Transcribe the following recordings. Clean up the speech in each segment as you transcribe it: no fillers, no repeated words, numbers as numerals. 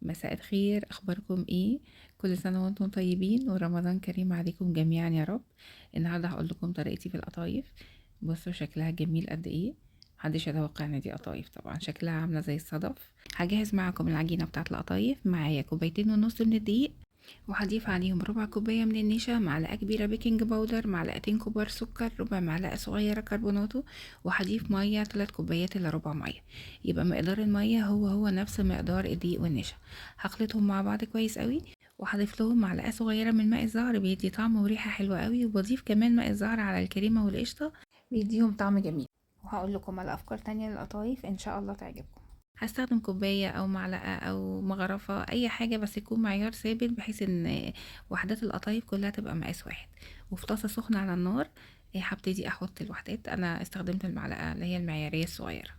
مساء الخير، اخباركم ايه؟ كل سنه وانتم طيبين ورمضان كريم عليكم جميعا يا رب. النهارده هقول لكم طريقتي في القطايف. بصوا شكلها جميل قد ايه. محدش يتوقع ان دي قطايف، طبعا شكلها عامله زي الصدف. هجهز معاكم العجينه بتاعه القطايف. معايا كوبايتين ونص من الدقيق، وهضيف عليهم ربع كوبايه من النشا، معلقه كبيره بيكنج باودر، معلقتين كبار سكر، ربع معلقه صغيره كربوناتو، وهضيف ميه 3 كوبايات الا ربع ميه. يبقى مقدار الميه هو نفس مقدار الدقيق والنشا. هخلطهم مع بعض كويس قوي، وهضيف لهم معلقه صغيره من ماء الزهر، بيدي طعم وريحه حلوه قوي، وبضيف كمان ماء الزهر على الكريمه والقشطه، بيديهم طعم جميل. وهقول لكم على افكار تانية للقطايف ان شاء الله تعجبكم. هستخدم كوباية او معلقة او مغرفة، اي حاجة بس يكون معيار ثابت، بحيث ان وحدات القطايف كلها تبقى مقاس واحد. وفي طاسة سخنة على النار هبتدي احط الوحدات. انا استخدمت المعلقة اللي هي المعيارية الصغيرة.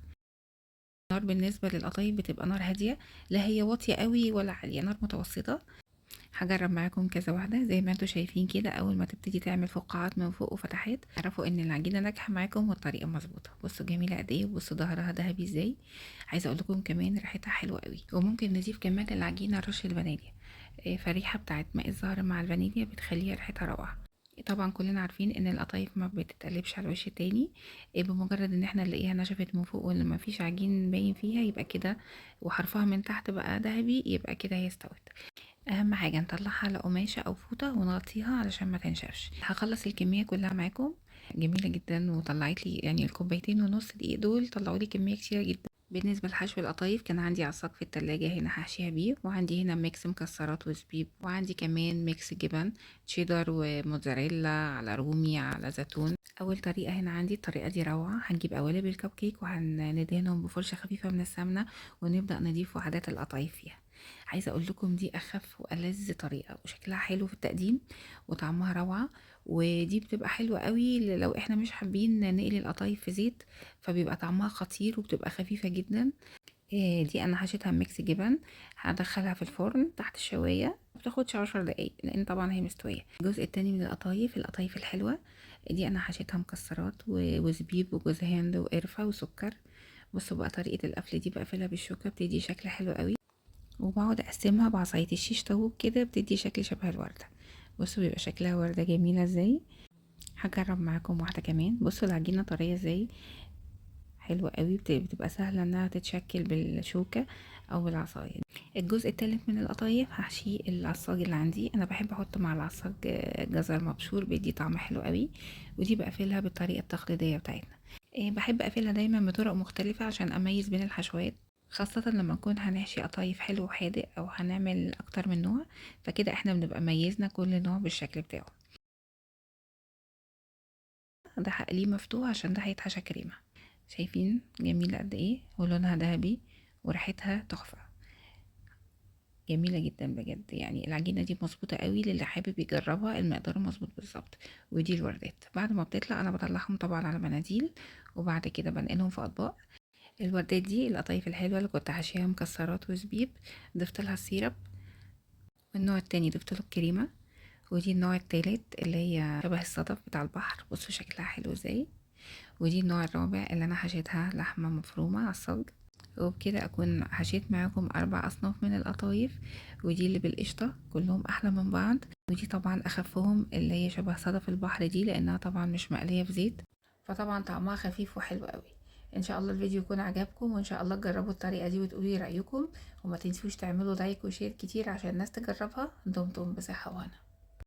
النار بالنسبة للقطايف بتبقى نار هادية، لا هي واطية قوي ولا عالية، نار متوسطة. هجرب معاكم كذا واحدة زي ما انتوا شايفين كده. اول ما تبتدي تعمل فقاعات من فوق وفتحات، اعرفوا ان العجينة ناجحة معاكم والطريقة مظبوطة. بصوا جميلة قد ايه، وبصوا ظهرها ذهبي ازاي. عايزة اقول لكم كمان ريحتها حلوة قوي. وممكن نضيف كمان العجينة رش الفانيليا. فالريحة بتاعت ماء الزهر مع الفانيليا بتخليها ريحتها روعة. طبعا كلنا عارفين ان القطايف ما بتتقلبش على الوش التاني. بمجرد ان احنا نلاقيها نشفت من فوق وان ما فيش عجين باين فيها يبقى كده، وحرفها من تحت بقى ذهبي، يبقى كده هي استوت. اهم حاجه نطلعها على قماشه او فوطه ونغطيها علشان ما تنشفش. هخلص الكميه كلها معاكم. جميله جدا، وطلعت لي يعني الكوبايتين ونص دقيق دول طلعوا لي كميه كتيره جدا. بالنسبه لحشو القطايف، كان عندي عصاك في التلاجة هنا هحشيها بيه، وعندي هنا ميكس مكسرات وزبيب، وعندي كمان ميكس جبن تشيدر وموتزاريلا على رومي على زيتون. اول طريقه هنا عندي، الطريقه دي روعه. هنجيب قوالب الكب كيك وهندهنهم بفرشه خفيفه من السمنه، ونبدا نضيف وحدات القطايف فيها. عايزه اقول لكم دي اخف والذ طريقه، وشكلها حلو في التقديم، وطعمها روعه. ودي بتبقى حلوه قوي لو احنا مش حابين نقلي القطايف في زيت، فبيبقى طعمها خطير وبتبقى خفيفه جدا. دي انا حشيتها ميكس جبن. هدخلها في الفرن تحت الشوايه، مبتاخدش 10 دقايق لان طبعا هي مستويه. الجزء التاني من القطايف الحلوه، دي انا حشيتها مكسرات وزبيب وجوز هند وقرفه وسكر. بصوا بقى طريقه القفل دي، بقفلها بالشوكه بتدي شكل حلو قوي، وبقعد اقسمها بعصاية الشيش طاووق كده، بتدي شكل شبه الوردة. بصوا بيبقى شكلها وردة جميلة ازاي. هجرب معاكم واحدة كمان. بصوا العجينة طرية ازاي، حلوة قوي، بتبقى سهلة انها تتشكل بالشوكة او بالعصاية. الجزء التالت من القطايف هحشيه العصاج اللي عندي. انا بحب احط مع العصاج جزر مبشور، بيدي طعم حلو قوي. ودي بقفلها بالطريقة التقليدية بتاعتنا. بحب اقفلها دايما بطرق مختلفة عشان اميز بين الحشوات، خاصة لما نكون هنحشي قطايف حلو وحادق او هنعمل اكتر من نوع، فكده احنا بنبقى ميزنا كل نوع بالشكل بتاعه. ده هقليه مفتوح عشان ده هيتحشى كريمة. شايفين جميلة قد ايه، ولونها ذهبي، وريحتها تحفة، جميلة جدا بجد. يعني العجينة دي مظبوطة قوي، للي حابب يجربها المقدار مظبوط بالظبط. ودي الوردات بعد ما بتطلع انا بطلعهم طبعا على مناديل، وبعد كده بنقلهم في اطباق. الوردات دي القطايف الحلوة اللي كنت حاشيها مكسرات وزبيب، ضفت لها السيرب. والنوع التاني ضفت له الكريمة. ودي النوع التالت اللي هي شبه الصدف بتاع البحر، بصوا شكلها حلو ازاي. ودي النوع الرابع اللي انا حشيتها لحمة مفرومة على الصاج. وبكده اكون حشيت معاكم 4 اصناف من القطايف. ودي اللي بالقشطة كلهم احلى من بعض. ودي طبعا اخفهم اللي هي شبه صدف البحر دي، لانها طبعا مش مقلية في زيت، فطبعا طعمها خفيف وحلو قوي. ان شاء الله الفيديو يكون عجبكم، وان شاء الله تجربوا الطريقة دي وتقولي رأيكم. وما تنسوش تعملوا لايك وشير كتير عشان الناس تجربها. دمتم بصحة وهنا.